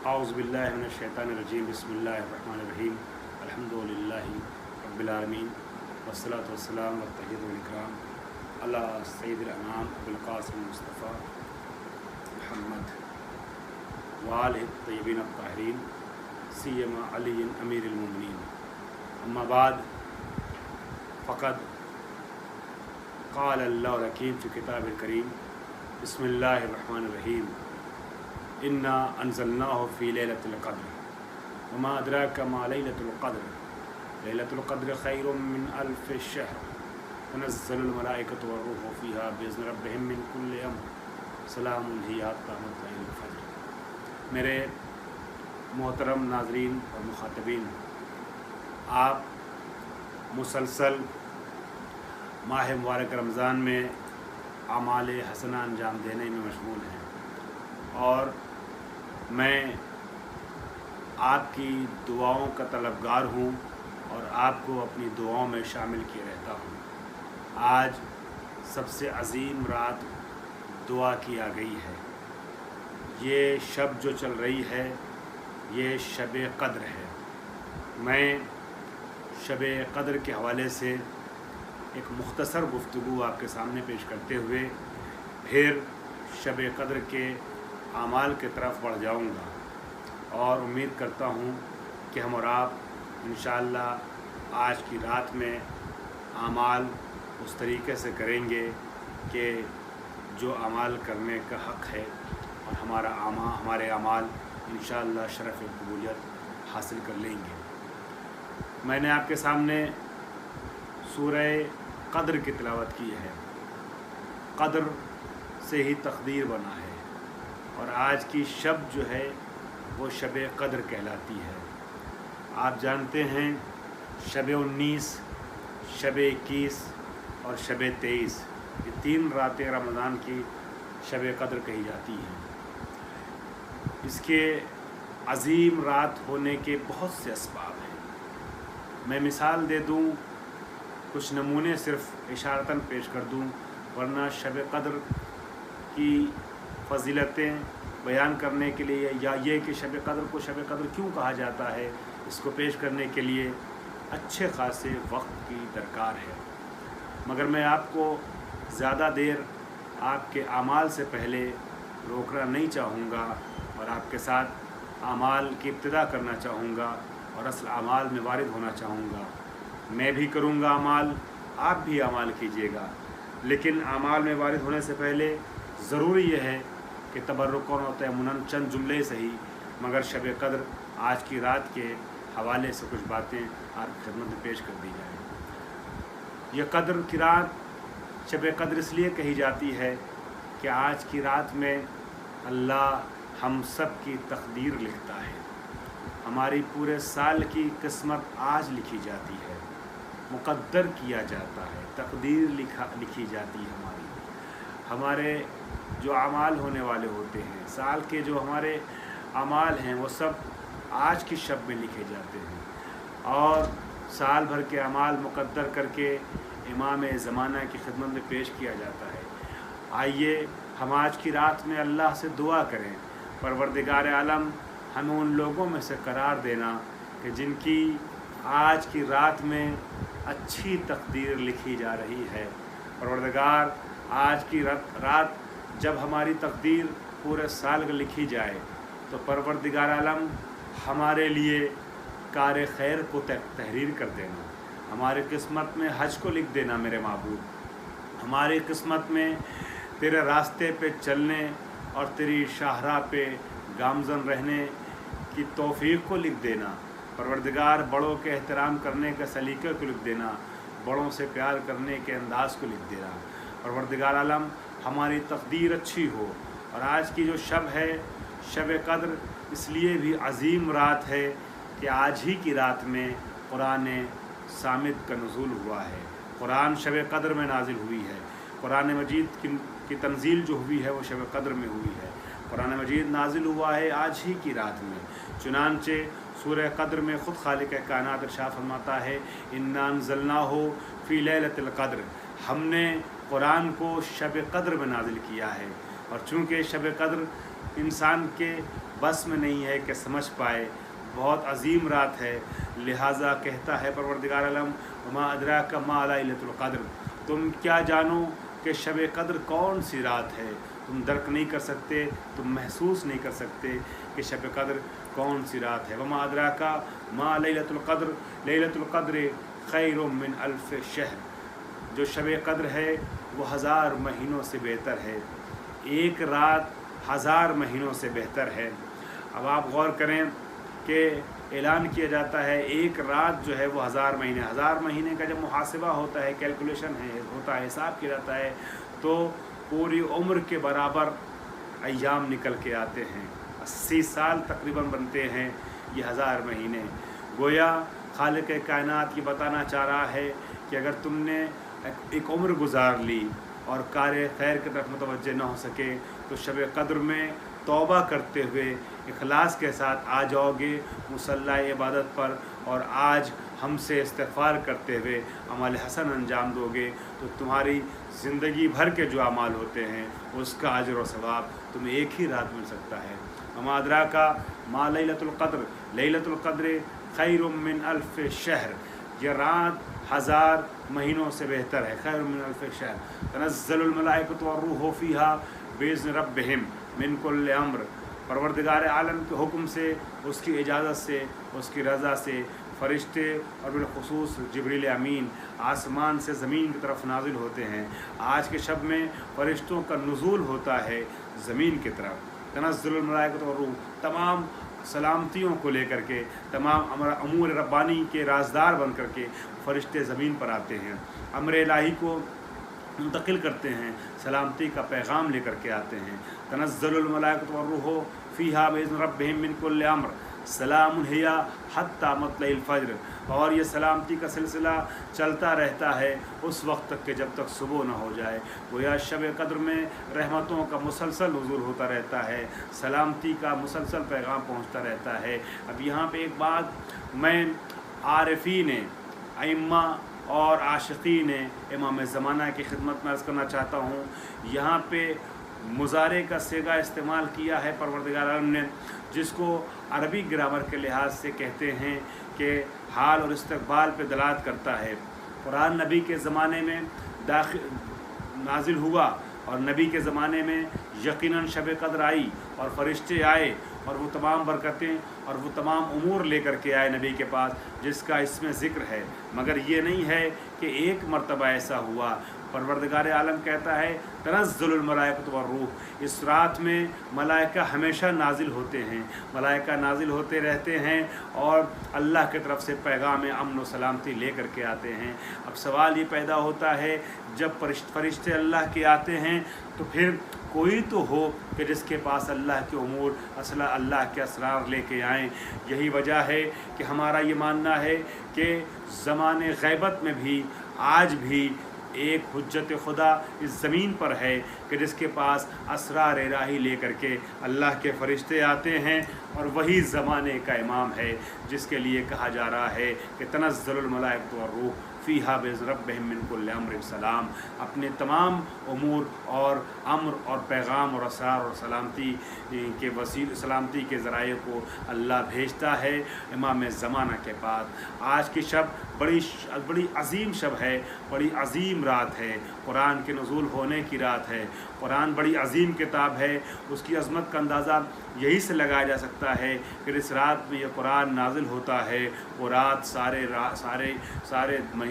औज़ुबिल्लाहि मिनश्शैतानिर्रजीम बिस्मिल्लाहिर्रहमानिर्रहीम अल्हम्दुलिल्लाहि रब्बिल आलमीन वस्सलातु वस्सलाम वत्तहिय्युल इकराम अला सय्यिदिल अनाम अबुल क़ासिम मुस्तफ़ा मुहम्मद व आलिहि तय्यबीन अत्ताहिरीन सियमा अली अमीरुल मोमिनीन अम्मा बाद फ़क़द क़ाल अल्लाहुल हकीम फ़ी किताबिल करीम बिस्मिल्लाहिर्रहमानिर्रहीम इन्ना अनज़लनाहु फ़ी लैलतिल क़द्र वमा अदराका मा लैलतुल क़द्र खैरुम मिन अल्फ़ि शहर तनज़्ज़लुल मलाइकतु वर्रूहु फ़ीहा बिइज़्नि रब्बिहिम मिन कुल्लि अम्र सलामुन हिया हत्ता मत्लइल फ़ज्र। मेरे मोहतरम नाज़रीन और मुख़ातबीन, आप मुसलसल माह मुबारक रमज़ान में आमाल हसना अंजाम देने में मशगूल हैं और मैं आपकी दुआओं का तलबगार हूँ और आपको अपनी दुआओं में शामिल किए रहता हूँ। आज सबसे अज़ीम रात दुआ की आ गई है। ये शब जो चल रही है ये शब क़द्र है। मैं शब क़द्र के हवाले से एक मुख्तसर गुफ्तगू आपके सामने पेश करते हुए फिर शब क़द्र के आमाल की तरफ बढ़ जाऊंगा और उम्मीद करता हूं कि हम और आप इंशाअल्लाह आज की रात में आमाल उस तरीके से करेंगे कि जो आमाल करने का हक़ है और हमारे आमाल इंशाअल्लाह शरफ़ कबूलियत हासिल कर लेंगे। मैंने आपके सामने सूरह क़द्र की तिलावत की है। क़द्र से ही तक़दीर बना है और आज की शब जो है वो शब क़द्र कहलाती है। आप जानते हैं शब 19, शब 21 और शब 23 ये 3 रातें रमज़ान की शब क़द्र कही जाती हैं। इसके अज़ीम रात होने के बहुत से असबाब हैं। मैं मिसाल दे दूँ, कुछ नमूने सिर्फ़ इशारतन पेश कर दूँ, वरना शब क़द्र की फ़ज़ीलतें बयान करने के लिए या ये कि शब क़द्र को शब क़द्र क्यों कहा जाता है, इसको पेश करने के लिए अच्छे ख़ासे वक्त की दरकार है। मगर मैं आपको ज़्यादा देर आपके आमाल से पहले रोकना नहीं चाहूँगा और आपके साथ आमाल की इब्तिदा करना चाहूँगा और असल आमाल में वारिद होना चाहूँगा। मैं भी करूँगा आमाल, आप भी आमाल कीजिएगा, लेकिन आमाल में वारिद होने से पहले ज़रूरी यह है कि तबर्रुकन और तयम्मुनन चंद जुमले सही मगर शब क़द्र आज की रात के हवाले से कुछ बातें आपकी खिदमत में पेश कर दी जाए। यह क़द्र की रात शब क़द्र इसलिए कही जाती है कि आज की रात में अल्लाह हम सब की तक़दीर लिखता है। हमारी पूरे साल की किस्मत आज लिखी जाती है, मुक़द्दर किया जाता है, तक़दीर लिखी जाती है। हमारे जो अमाल होने वाले होते हैं, साल के जो हमारे अमाल हैं वो सब आज की शब में लिखे जाते हैं और साल भर के अमाल मुक़द्दर करके इमाम ज़माना की खिदमत में पेश किया जाता है। आइए हम आज की रात में अल्लाह से दुआ करें, परवरदिगार आलम हमें उन लोगों में से करार देना कि जिनकी आज की रात में अच्छी तक़दीर लिखी जा रही है। परवरदिगार आज की रात जब हमारी तक़दीर पूरे साल की लिखी जाए तो परवरदिगार आलम हमारे लिए कार खैर को तहरीर कर देना, हमारी किस्मत में हज को लिख देना मेरे माबूद, हमारी किस्मत में तेरे रास्ते पे चलने और तेरी शाहराह पे गामज़न रहने की तौफ़ीक़ को लिख देना। परवरदिगार बड़ों के एहतराम करने के सलीक़े को लिख देना, बड़ों से प्यार करने के अंदाज़ को लिख देना। परवरदिगार आलम हमारी तक़दीर अच्छी हो। और आज की जो शब है शब क़द्र इसलिए भी अज़ीम रात है कि आज ही की रात में कुरान सामिद का नुज़ूल हुआ है। कुरान शब क़द्र में नाजिल हुई है। कुरान मजीद की तंज़ील जो हुई है वो शब क़द्र में हुई है। कुरान मजीद नाजिल हुआ है आज ही की रात में। चुनांचे सूरह क़द्र में ख़ुद खालिक़ कायनात इरशाद फरमाता है, इन्ना अनज़लनाहु फ़ी लैलतिल क़द्र, हमने कुरान को शब क़द्र में नाजिल किया है। और चूँकि शब क़द्र इंसान के बस में नहीं है कि समझ पाए। बहुत अजीम रात है, लिहाजा कहता है परवरदिगार आलम वमा अदराका मा लैलतुल क़द्र, तुम क्या जानो कि शब कद्र कौन सी रात है। तुम दर्क नहीं कर सकते, तुम महसूस नहीं कर सकते कि शब कद्र कौन सी रात है। वमा अदराका मा लैलतुल क़द्र, लैलतुल क़द्र खैरुम मिन अल्फ शहर, जो शब कद्र है वो 1000 महीनों से बेहतर है। एक रात 1000 महीनों से बेहतर है। अब आप गौर करें कि ऐलान किया जाता है एक रात जो है वो 1000 महीने, 1000 महीने का जब मुहासिबा होता है, कैलकुलेशन है होता है, हिसाब किया जाता है, तो पूरी उम्र के बराबर अय्याम निकल के आते हैं। 80 साल तकरीबन बनते हैं ये 1000 महीने। गोया खालिक कायनात ये बताना चाह रहा है कि अगर तुमने एक उम्र गुजार ली और कार्य खैर की तरफ मुतवज्जे न हो सके तो शब कद्र में तौबा करते हुए इखलास के साथ आ जाओगे मुसल्ला इबादत पर, और आज हमसे इस्तिग़फ़ार करते हुए अमल हसन अंजाम दोगे तो तुम्हारी ज़िंदगी भर के जो अमाल होते हैं उसका अजर व सवाब तुम्हें एक ही रात मिल सकता है। वमा अदराका मा लैलतुल क़द्र, लैलतुल क़द्र खैरुम मिन अल्फ शहर, ये रात 1000 महीनों से बेहतर है। खैरुम मिन अल्फ शहर, तनज़्ज़लुल मलाइकतु वर्रूहु फ़ीहा बिइज़्नि रब्बिहिम मिन कुल्लि अम्र, परवरदिगार आलम के हुक्म से, उसकी इजाज़त से, उसकी रज़ा से फ़रिश्ते और बिलख़ुसूस जिब्रील अमीन आसमान से ज़मीन की तरफ नाजिल होते हैं। आज के शब में फ़रिश्तों का नुज़ूल होता है ज़मीन की तरफ। तनज़्ज़ुलुल मलाइकतु वर्रूह, तमाम सलामतियों को लेकर के, तमाम अमूर रब्बानी के राजदार बन कर के फ़रिश्ते ज़मीन पर आते हैं, अम्र इलाही को मुंतकिल करते हैं, सलामती का पैगाम लेकर के आते हैं। तनज़्ज़लुल मलाइकतु वर्रूहु फ़ीहा बिइज़्नि रब्बिहिम मिन कुल्लि अम्र सलामुन हिया हत्ता मतलइल फ़ज्र, और ये सलामती का सिलसिला चलता रहता है उस वक्त तक कि जब तक सुबह न हो जाए। गोया शब कद्र में रहमतों का मुसलसल नुज़ूल होता रहता है, सलामती का मुसलसल पैगाम पहुँचता रहता है। अब यहाँ पे एक बात मैं आरिफ़ीन अइम्मा और आशिकीन इमाम ज़माना की खिदमत में अर्ज़ करना चाहता हूँ। यहाँ पे मुज़ारे का सेगा इस्तेमाल किया है परवरदिगार आलम ने, जिसको अरबी ग्रामर के लिहाज से कहते हैं कि हाल और इस्तक़बाल पे दलालत करता है। कुरान नबी के ज़माने में नाजिल हुआ और नबी के ज़माने में यकीनन शब कद्र आई और फ़रिश्ते आए और वो तमाम बरकतें और वो तमाम उमूर लेकर के आए नबी के पास जिसका इसमें ज़िक्र है। मगर ये नहीं है कि एक मरतबा ऐसा हुआ। परवरदिगार आलम कहता है तनज़्ज़ुलुल मलाइकतु वर्रूह, इस रात में मलाइका हमेशा नाजिल होते हैं, मलाइका नाजिल होते रहते हैं और अल्लाह की तरफ से पैगाम अमन व सलामती ले कर के आते हैं। अब सवाल ये पैदा होता है जब फरिश्ते अल्लाह के आते हैं तो फिर कोई तो हो कि जिसके पास अल्लाह के उमूर असला अल्लाह के असरार लेके आएँ। यही वजह है कि हमारा ये मानना है कि ज़माने ग़ैबत में भी आज भी एक हुज्जत खुदा इस ज़मीन पर है कि जिसके पास असरार इलाही लेकर के अल्लाह के फ़रिश्ते आते हैं और वही ज़माने का इमाम है जिसके लिए कहा जा रहा है कि तनज़्ज़ुलुल मलाइकतु वर्रूह फ़ीहा बिइज़्नि रब्बिहिम मिन कुल्लि अम्रिन सलाम। अपने तमाम उमूर और अम्र और पैगाम और असरार और सलामती के वसील सलामती के ज़राए को अल्लाह भेजता है इमाम ज़माना के पास। आज की शब बड़ी अज़ीम शब है, बड़ी अज़ीम रात है, कुरान के नुज़ूल होने की रात है। कुरान बड़ी अज़ीम किताब है, उसकी अज़मत का अंदाज़ा यही से लगाया जा सकता है कि इस रात में यह कुरान नाजिल होता है। वो रात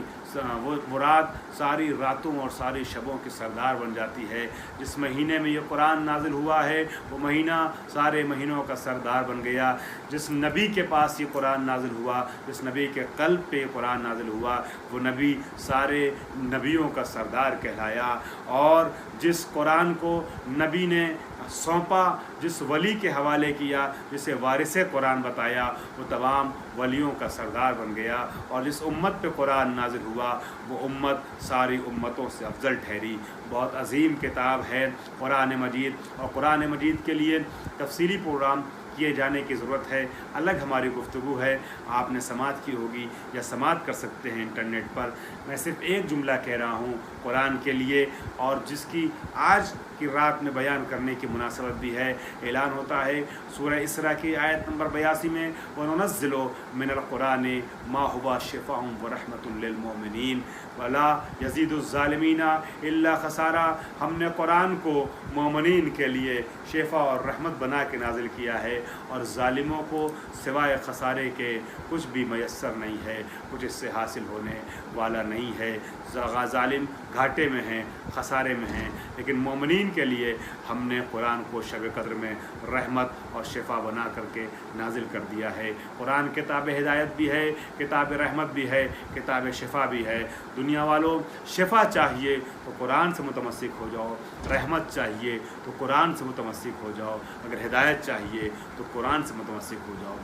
वो रात सारी रातों और सारी शबों की सरदार बन जाती है। जिस महीने में ये कुरान नाजिल हुआ है वो महीना सारे महीनों का सरदार बन गया। जिस नबी के पास ये कुरान नाजिल हुआ, जिस नबी के क़ल्ब पे कुरान नाजिल हुआ, वो नबी सारे नबियों का सरदार कहलाया। और जिस कुरान को नबी ने सौंपा, जिस वली के हवाले किया, जिसे वारिसे कुरान बताया, वो तमाम वलियों का सरदार बन गया। और जिस उम्मत पे कुरान नाजिल हुआ वो उम्मत सारी उम्मतों से अफजल ठहरी। बहुत अजीम किताब है कुरान मजीद, और कुरान मजीद के लिए तफसीली प्रोग्राम किए जाने की ज़रूरत है। अलग हमारी गुफ्तगू है, आपने समात की होगी या समात कर सकते हैं इंटरनेट पर। मैं सिर्फ़ एक जुमला कह रहा हूँ कुरान के लिए, और जिसकी आज की रात में बयान करने की मुनासबत भी है। ऐलान होता है सूरह इसरा की आयत नंबर 82 में, वनुनज़्ज़िलु मिनल क़ुरानि मा हुवा शिफ़ाउन व रहमतुन लिल मोमिनीन वला यज़ीदुज़्ज़ालिमीना इल्ला खसारा। हमने कुरान को मोमिनीन के लिए शिफा और रहमत बना के नाजिल किया है और ज़ालिमों को सिवाय खसारे के कुछ भी मैसर नहीं है, कुछ इससे हासिल होने वाला नहीं है। ज़ालिम घाटे में हैं, खसारे में हैं, लेकिन मोमिनीन के लिए हमने कुरान को शब कद्र में रहमत और शिफा बना करके नाजिल कर दिया है। कुरान किताब हिदायत भी है, किताब रहमत भी है, किताब शिफा भी है। दुनिया वालों, शिफा चाहिए तो कुरान से मुतमस्सिक हो जाओ, रहमत चाहिए तो कुरान से मुतमस्सिक हो जाओ, अगर हिदायत चाहिए तो कुरान से मुतमस्सिक हो जाओ।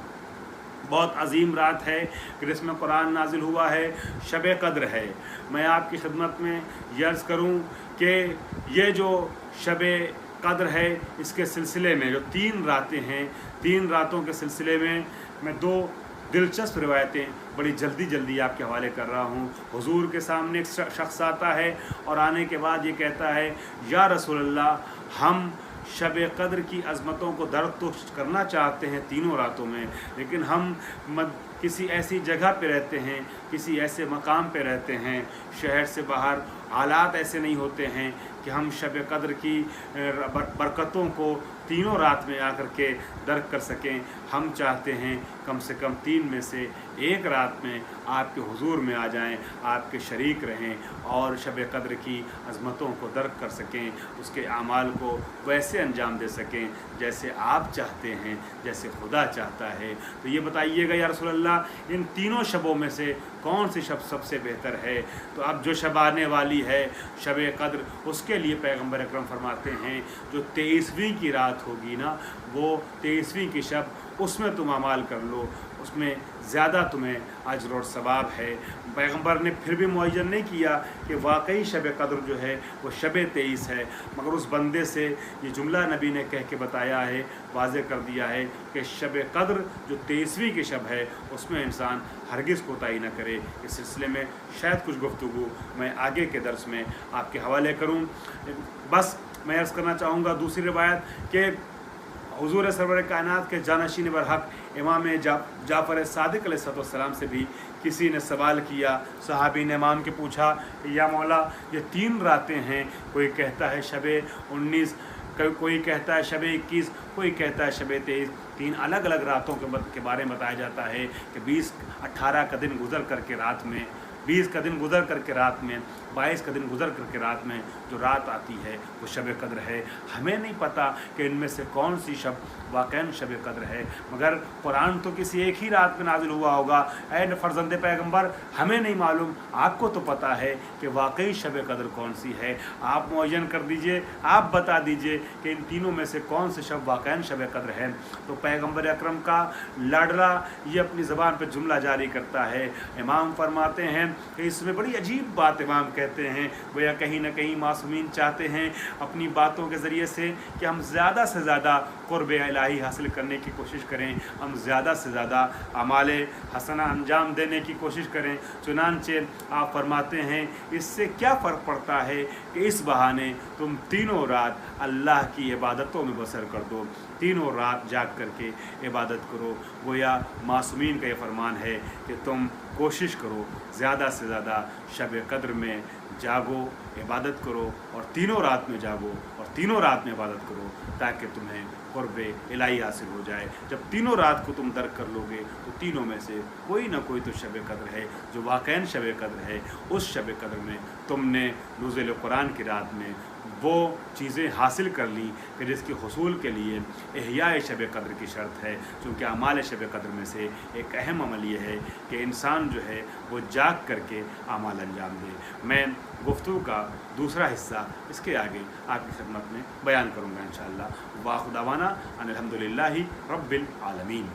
बहुत अजीम रात है कि जिसमें कुरान नाजिल हुआ है, शब कद्र है। मैं आपकी खिदमत में अर्ज़ करूं कि ये जो शब कद्र है, इसके सिलसिले में जो 3 रातें हैं, 3 रातों के सिलसिले में मैं 2 दिलचस्प रिवायतें बड़ी जल्दी आपके हवाले कर रहा हूँ। हुजूर के सामने एक शख्स आता है और आने के बाद ये कहता है, या रसूल अल्लाह, हम शब कद्र की अज़मतों को दर्क तो करना चाहते हैं तीनों रातों में, लेकिन हम किसी ऐसी जगह पे रहते हैं, किसी ऐसे मकाम पे रहते हैं, शहर से बाहर हालात ऐसे नहीं होते हैं कि हम शब कद्र की बरकतों को तीनों रात में आकर के दर्क कर सकें। हम चाहते हैं कम से कम 3 में से 1 रात में आपके हुजूर में आ जाएं, आपके शरीक रहें और शब कद्र की अज़मतों को दर्क कर सकें, उसके आमाल को वैसे अंजाम दे सकें जैसे आप चाहते हैं, जैसे खुदा चाहता है। तो ये बताइएगा या रसूल अल्लाह, इन तीनों शबों में से कौन सी शब सबसे बेहतर है? तो अब जो शब आने वाली है शब कद्र, उसके लिए पैगम्बर अकरम फरमाते हैं जो 23वीं की रात होगी ना, वो 23वीं की शब, उसमें तुम अमाल कर लो, उसमें ज़्यादा तुम्हें अज्र और सवाब है। पैगम्बर ने फिर भी मुअय्यन नहीं किया कि वाकई शब कद्र जो है वो शब 23 है, मगर उस बंदे से ये जुमला नबी ने कह के बताया है, वाज़े कर दिया है कि शब कद्र जो 23वीं की शब है उसमें इंसान हरगिज़ कोताही न करे। इस सिलसिले में शायद कुछ गुफ्तगू मैं आगे के दर्स में आपके हवाले करूँ। बस मैं अर्ज़ करना चाहूँगा दूसरी रिवायत कि हुज़ूर सरवर कायनात के जानशीन बरहक इमाम जाफ़र सादिक अलैहिस्सलाम से भी किसी ने सवाल किया। सहाबी ने इमाम के पूछा कि या मौला, ये 3 रातें हैं, कोई कहता है शब 19, कोई कहता है शब 21, कोई कहता है शब 23, 3 अलग अलग रातों के बारे में बताया जाता है कि 20-18 का दिन गुजर करके रात में, 20 का दिन गुजर करके रात में, 22 का दिन गुजर करके रात में जो रात आती है वो शब कद्र है। हमें नहीं पता कि इनमें से कौन सी शब वाक़ई शब कद्र है, मगर कुरान तो किसी एक ही रात में नाजिल हुआ होगा। ऐ फर्जंद पैगम्बर, हमें नहीं मालूम, आपको तो पता है कि वाकई शब कद्र कौन सी है। आप मुअय्यन कर दीजिए, आप बता दीजिए कि इन तीनों में से कौन से शब वाकई शब कद्र है। तो पैगम्बर अकरम का लाडला ये अपनी ज़बान पर जुमला जारी करता है। इमाम फरमाते हैं कि इसमें बड़ी अजीब बात इमाम कहते हैं, गोया कहीं ना कहीं मासूमीन चाहते हैं अपनी बातों के ज़रिए से कि हम ज़्यादा से ज़्यादा क़ुर्ब इलाही हासिल करने की कोशिश करें, हम ज़्यादा से ज़्यादा अमाले हसना अंजाम देने की कोशिश करें। चुनांचे आप फरमाते हैं इससे क्या फ़र्क पड़ता है कि इस बहाने तुम तीनों रात अल्लाह की इबादतों में बसर कर दो, तीनों रात जाग करके इबादत करो। गोया मासूमीन का ये फरमान है कि तुम कोशिश करो ज़्यादा से ज़्यादा शब कद्र में जागो, इबादत करो और तीनों रात में जागो और तीनों रात में इबादत करो ताकि तुम्हें क़ुर्ब इलाही हासिल हो जाए। जब तीनों रात को तुम दर्क कर लोगे तो तीनों में से कोई ना कोई तो शब कद्र है जो वाक़ई शब कद्र है। उस शब कद्र में तुमने नुज़ुल कुरान की रात में वो चीज़ें हासिल कर ली कि जिसके हुसूल के लिए इहयाए शब कद्र की शर्त है, क्योंकि अमाल शब कद्र में से एक अहम अमल ये है कि इंसान जो है वो जाग करके अमाल अंजाम दे। मैं गुफ्तगू का दूसरा हिस्सा इसके आगे आपकी खिदमत में बयान करूँगा इंशाअल्लाह। वाखुदावाना अनिल हम्दुलिल्लाहि रब्बिल आलमीन।